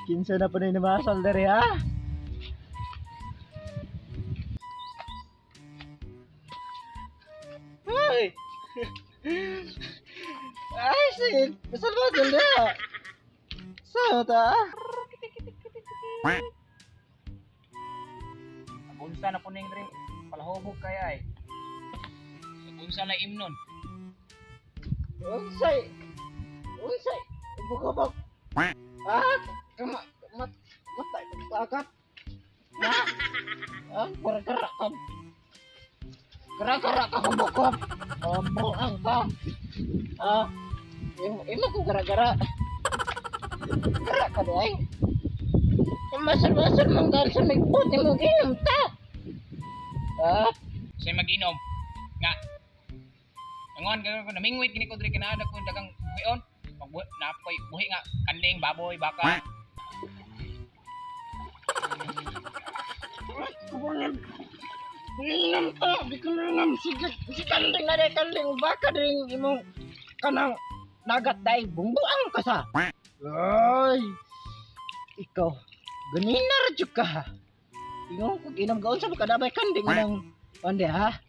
Kinsa na pa na namasal dari ha? Ay! Ay, sige. Masal ba ito na? Saan ta? Unsa na po ning rin palahubog kaya eh. Unsa na imnon. Unsay? Unsay? Bukabak. Ah, matay pagkakat. Gara-gara ka. Gara-gara ka kumukop. Buang ka. Imo ko gara-gara. Gara ka doy. Masal-masal manggal sa migbot mo ginom ta. Say mag-inom. Nga. Angon ka namingwit kini ko diri kanada ko dagang buhion. Napoy buhi nga kanding baboy baka. Kubunan. Inom ta, di ko nam sige. Si kanding na rin kanding baka rin imong kanang nagat dai bungbuang ka sa. Ay. Ikaw, ganina ra jud ka. Ingon ko inom gaon sa kadabay kanding nang pande ha.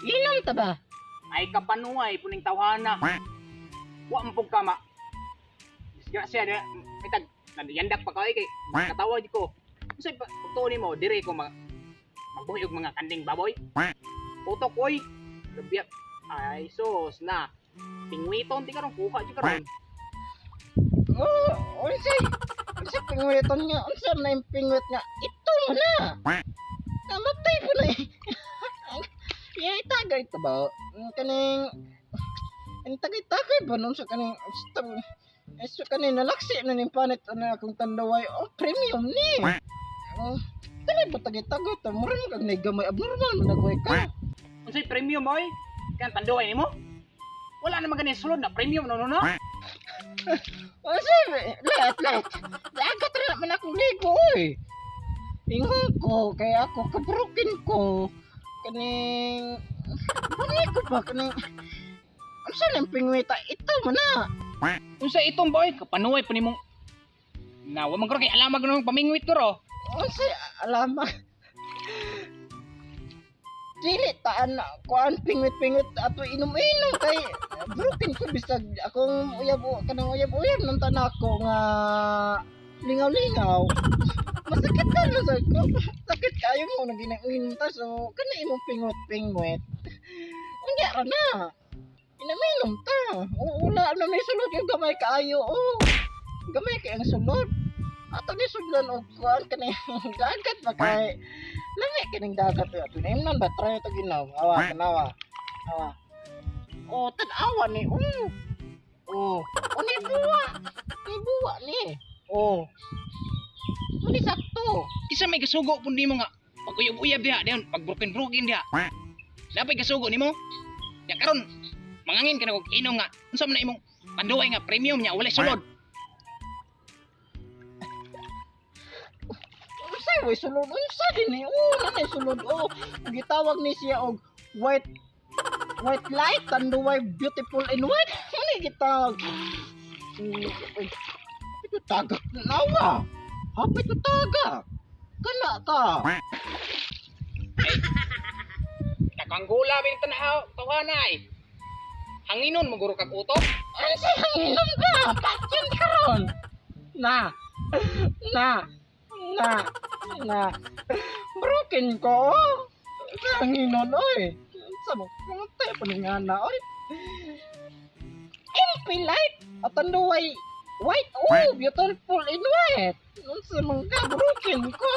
Inom ta ba? Ay kapanuay puning tawhana. Wa ampog kama. Disgrasya na mitag nandiyandak pa kay katawa di ko. Unsay pagtuon nimo dire ko magbuhi og mga kanding baboy. Utok oy. Lubya. Ay sos na. Pingwiton ti karon kuha di karon. Unsay pingwiton nga? Unsa na yung pingwit nga? Ito mo na. Namatay po na eh. Iya itagay ito ba? Kaning tagay-tagay ba nun sa kaning so kaning nalaksi na ning panit na akong tandaway premium ni. Dali ba tagay-tagay ta mura mo kag nagamay abnormal man nagway ka. Unsay premium oy? Kan tanduay nimo? Wala naman ganin sulod na premium no. Unsay let. Dagat ra man akong ligo oy. Ingon ko kaya ako kabroken ko. Kaning ko ba kaning unsa nang pingwita ito mo na. Unsa itong boy? Kapanuay pa nimong na wa man kay alamag nang pamingwit ko ro. Unsay alama? Dili taan kuan pingwit ato inom-inom kay broken ko bisag akong uyab nang tanako nga lingaw-lingaw. Masakit ka na sa ko. Sakit kayo mo nang ginainom ta so kana imong pingwit. Unya ra na. Inaminom ta. Wala na may sulod yung gamay kaayo. Gamay kay ang sulod. Ato ni sudlan og kuan kani dagat ba kay lami kining dagat ato na imnon ba try to ginaw. Awa kanawa. Tan-awa ni. Ni buwa ni. Muli sakto. Kisa may kasugo pun nimo nga pag uyab-uyab diha dayon pag broken diha. Napay kasugo nimo? Ya karon mangangin ka na og inom nga. Unsa man na imong tanduay nga premium nya wala sulod. Unsay way sulod? Unsa din ni? Nanay sulod. Gitawag ni siya og white light tanduay beautiful in white. Ano gitawag? Ito tagak nawa. Hapit ito tagak. Kana ka. Nakanggula bin tawanay. Hanginon mo guro kag utok? Unsay hanginon ka? Patyon karon. Na. Broken ko. Hanginon oy. Sa mo puntay pa ni ngana oy. MP light at tanduay white. Beautiful in white. Unsa man ka broken ko?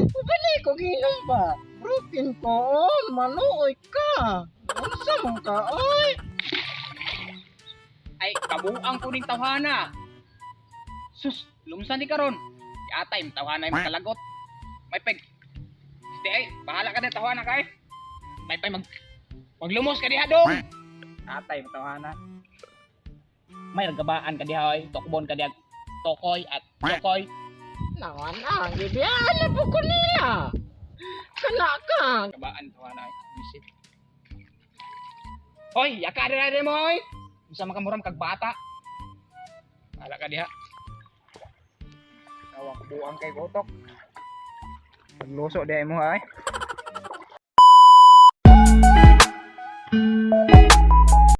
Bali ko ginom ba? Broken ko. Manuoy ka. Unsa man ka oy? Ay kabuang kuning tawhana. Sus, lumsan di karon. Atay tawhana ay makalagot. May peg. Di ay, bahala ka na tawhana kay. May pay maglumos ka diha dong. Atay tawhana. May ragabaan ka diha oy, tokbon ka diha. Tokoy at chokoy. Nawan gid ano po ko niya. Kana ka. Kabaan tawana ay. Visit. Hoy, yaka na mo oy. Bisa makamuram kag bata. Ala ka diha. Awak buang kay gotok. Pagluso di mo ay.